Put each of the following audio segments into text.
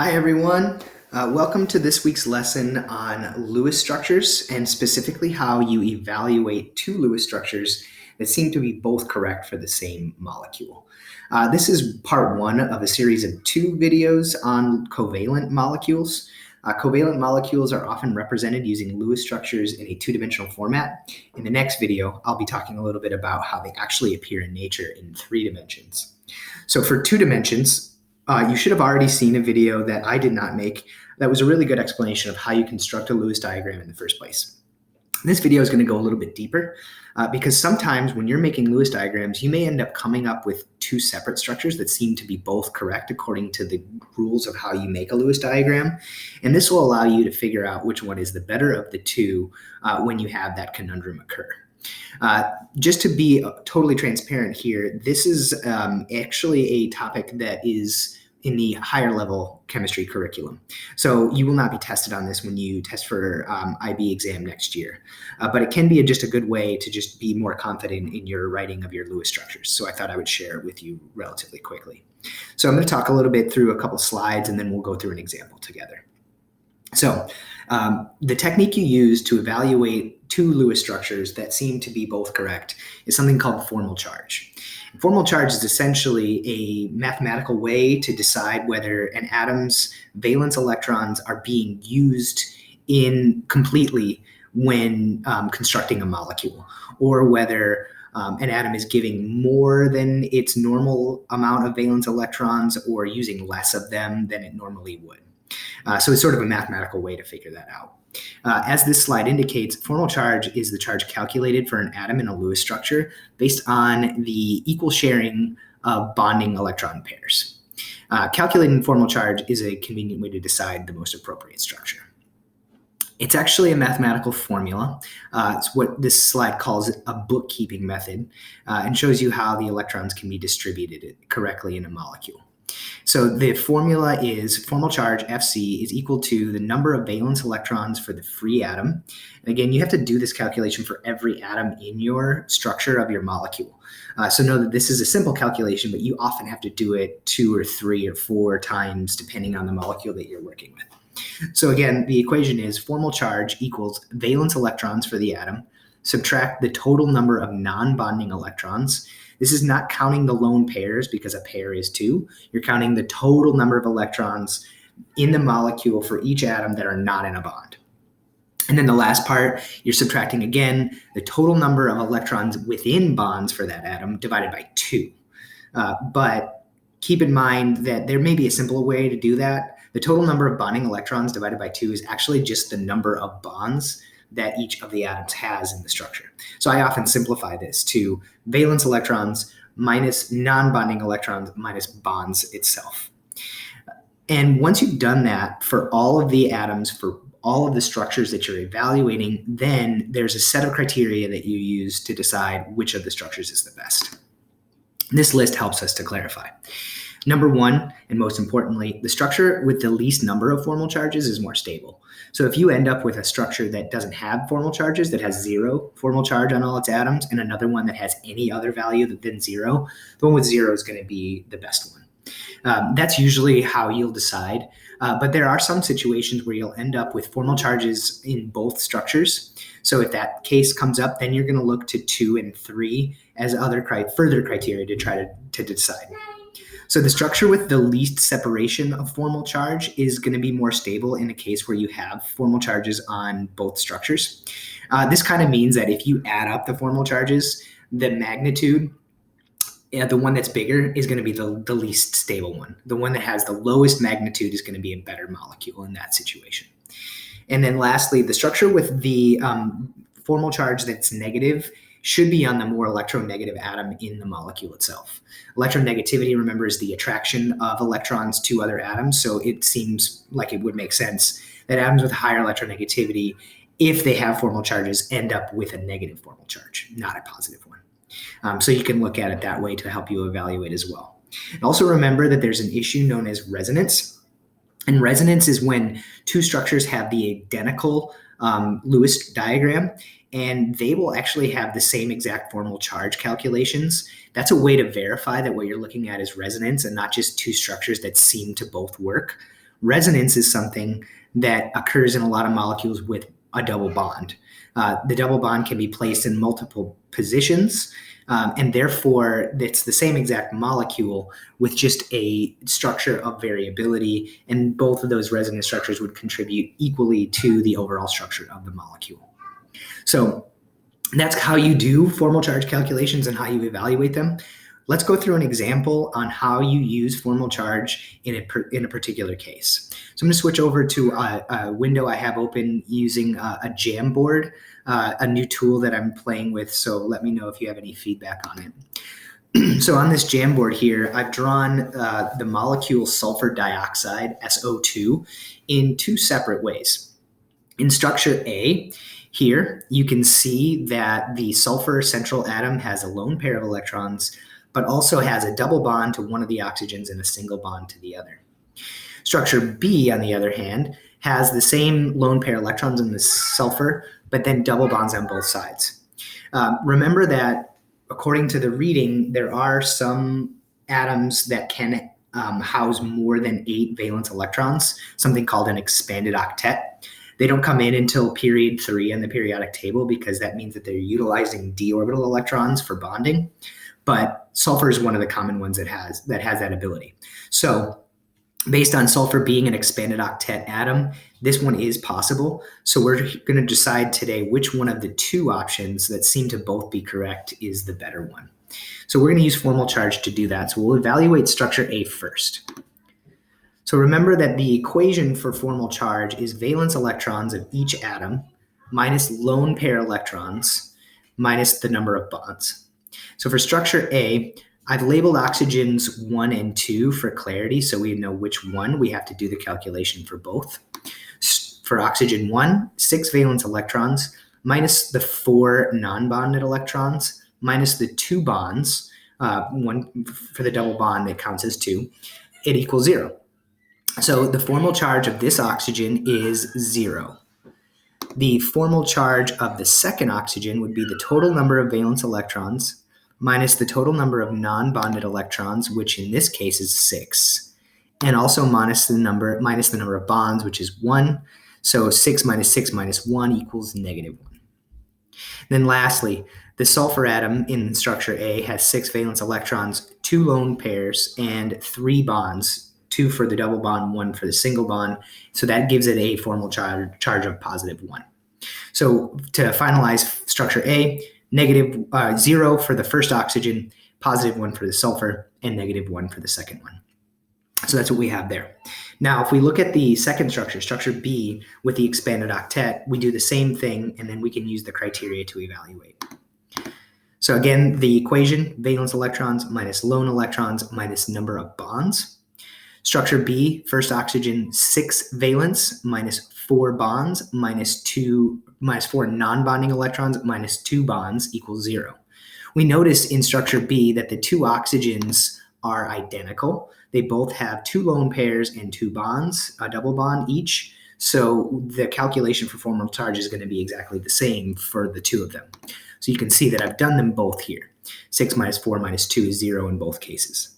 Hi, everyone. Welcome to this week's lesson on Lewis structures and specifically how you evaluate two Lewis structures that seem to be both correct for the same molecule. This is part one of a series of two videos on covalent molecules. Covalent molecules are often represented using Lewis structures in a two-dimensional format. In the next video, I'll be talking a little bit about how they actually appear in nature in 3 dimensions. So for 2 dimensions, you should have already seen a video that I did not make that was a really good explanation of how you construct a Lewis diagram in the first place. This video is going to go a little bit deeper because sometimes when you're making Lewis diagrams, you may end up coming up with two separate structures that seem to be both correct according to the rules of how you make a Lewis diagram. And this will allow you to figure out which one is the better of the two when you have that conundrum occur. Just to be totally transparent here, this is actually a topic that is in the higher level chemistry curriculum. So you will not be tested on this when you test for IB exam next year. But it can be just a good way to just be more confident in your writing of your Lewis structures. So I thought I would share it with you relatively quickly. So I'm going to talk a little bit through a couple slides and then we'll go through an example together. So the technique you use to evaluate two Lewis structures that seem to be both correct is something called formal charge. Formal charge is essentially a mathematical way to decide whether an atom's valence electrons are being used completely when constructing a molecule, or whether an atom is giving more than its normal amount of valence electrons or using less of them than it normally would. So it's sort of a mathematical way to figure that out. As this slide indicates, formal charge is the charge calculated for an atom in a Lewis structure based on the equal sharing of bonding electron pairs. Calculating formal charge is a convenient way to decide the most appropriate structure. It's actually a mathematical formula. It's what this slide calls a bookkeeping method and shows you how the electrons can be distributed correctly in a molecule. So the formula is formal charge Fc is equal to the number of valence electrons for the free atom. And again, you have to do this calculation for every atom in your structure of your molecule. So know that this is a simple calculation, but you often have to do it 2 or 3 or 4 times depending on the molecule that you're working with. So again, the equation is formal charge equals valence electrons for the atom, subtract the total number of non-bonding electrons. This is not counting the lone pairs because a pair is 2. You're counting the total number of electrons in the molecule for each atom that are not in a bond. And then the last part, you're subtracting again the total number of electrons within bonds for that atom divided by 2. But keep in mind that there may be a simpler way to do that. The total number of bonding electrons divided by 2 is actually just the number of bonds that each of the atoms has in the structure. So I often simplify this to valence electrons minus non-bonding electrons minus bonds itself. And once you've done that for all of the atoms, for all of the structures that you're evaluating, then there's a set of criteria that you use to decide which of the structures is the best. This list helps us to clarify. Number 1, and most importantly, the structure with the least number of formal charges is more stable. So if you end up with a structure that doesn't have formal charges, that has 0 formal charge on all its atoms, and another one that has any other value than 0, the one with 0 is going to be the best one. That's usually how you'll decide. But there are some situations where you'll end up with formal charges in both structures. So if that case comes up, then you're going to look to 2 and 3 as other further criteria to try to decide. So the structure with the least separation of formal charge is going to be more stable in a case where you have formal charges on both structures. This kind of means that if you add up the formal charges, the magnitude, the one that's bigger is going to be the least stable one. The one that has the lowest magnitude is going to be a better molecule in that situation. And then lastly, the structure with the formal charge that's negative should be on the more electronegative atom in the molecule itself. Electronegativity, remember, is the attraction of electrons to other atoms. So it seems like it would make sense that atoms with higher electronegativity, if they have formal charges, end up with a negative formal charge, not a positive one. So you can look at it that way to help you evaluate as well. And also remember that there's an issue known as resonance. And resonance is when two structures have the identical Lewis diagram, and they will actually have the same exact formal charge calculations. That's a way to verify that what you're looking at is resonance and not just two structures that seem to both work. Resonance is something that occurs in a lot of molecules with a double bond. The double bond can be placed in multiple positions, and therefore it's the same exact molecule with just a structure of variability, and both of those resonance structures would contribute equally to the overall structure of the molecule. So that's how you do formal charge calculations and how you evaluate them. Let's go through an example on how you use formal charge in a particular case. So I'm going to switch over to a window I have open using a Jamboard, a new tool that I'm playing with. So let me know if you have any feedback on it. So on this Jamboard here, I've drawn the molecule sulfur dioxide, SO2, in two separate ways. In structure A, here you can see that the sulfur central atom has a lone pair of electrons, but also has a double bond to one of the oxygens and a single bond to the other. Structure B, on the other hand, has the same lone pair electrons in the sulfur, but then double bonds on both sides. Remember that according to the reading, there are some atoms that can house more than 8 valence electrons, something called an expanded octet. They don't come in until period 3 on the periodic table because that means that they're utilizing d orbital electrons for bonding. But sulfur is one of the common ones that has that ability. So based on sulfur being an expanded octet atom, this one is possible. So we're going to decide today which one of the two options that seem to both be correct is the better one. So we're going to use formal charge to do that. So we'll evaluate structure A first. So remember that the equation for formal charge is valence electrons of each atom minus lone pair electrons minus the number of bonds. So for structure A, I've labeled oxygens 1 and 2 for clarity, so we know which one. We have to do the calculation for both. For oxygen 1, 6 valence electrons minus the 4 non-bonded electrons minus the 2 bonds, one for the double bond, it counts as 2, it equals 0. So the formal charge of this oxygen is 0. The formal charge of the second oxygen would be the total number of valence electrons minus the total number of non-bonded electrons, which in this case is 6, and also minus the number of bonds, which is 1. So 6 minus 1 equals -1. Then lastly, the sulfur atom in structure A has 6 valence electrons, 2 lone pairs, and 3 bonds, 2 for the double bond, 1 for the single bond. So that gives it a formal charge of +1. So to finalize structure A, -0 for the first oxygen, +1 for the sulfur, and -1 for the second one. So that's what we have there. Now, if we look at the second structure, structure B, with the expanded octet, we do the same thing, and then we can use the criteria to evaluate. So again, the equation, valence electrons minus lone electrons minus number of bonds. Structure B, first oxygen, 6 valence minus 4 bonds minus 4 non-bonding electrons minus 2 bonds equals 0. We notice in structure B that the 2 oxygens are identical. They both have 2 lone pairs and 2 bonds, a double bond each. So the calculation for formal charge is going to be exactly the same for the 2 of them. So you can see that I've done them both here. 6 minus 4 minus 2 is 0 in both cases.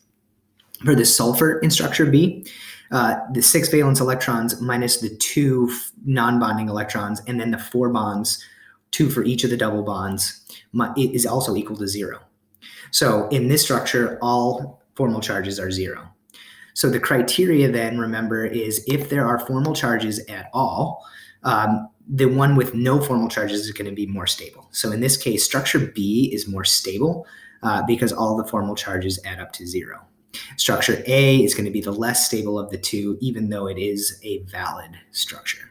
For the sulfur in structure B, the 6 valence electrons minus the 2 non-bonding electrons, and then the 4 bonds, 2 for each of the double bonds, is also equal to 0. So in this structure, all formal charges are 0. So the criteria then, remember, is if there are formal charges at all, the one with no formal charges is going to be more stable. So in this case, structure B is more stable because all the formal charges add up to 0. Structure A is going to be the less stable of the two, even though it is a valid structure.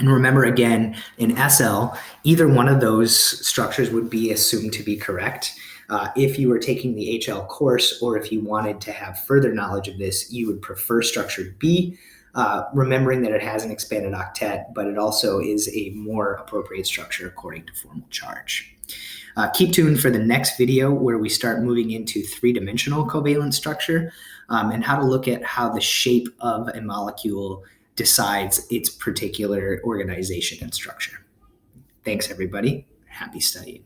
And remember again, in SL, either one of those structures would be assumed to be correct. If you were taking the HL course, or if you wanted to have further knowledge of this, you would prefer structure B, remembering that it has an expanded octet, but it also is a more appropriate structure according to formal charge. Keep tuned for the next video where we start moving into 3-dimensional covalent structure and how to look at how the shape of a molecule decides its particular organization and structure. Thanks, everybody. Happy studying.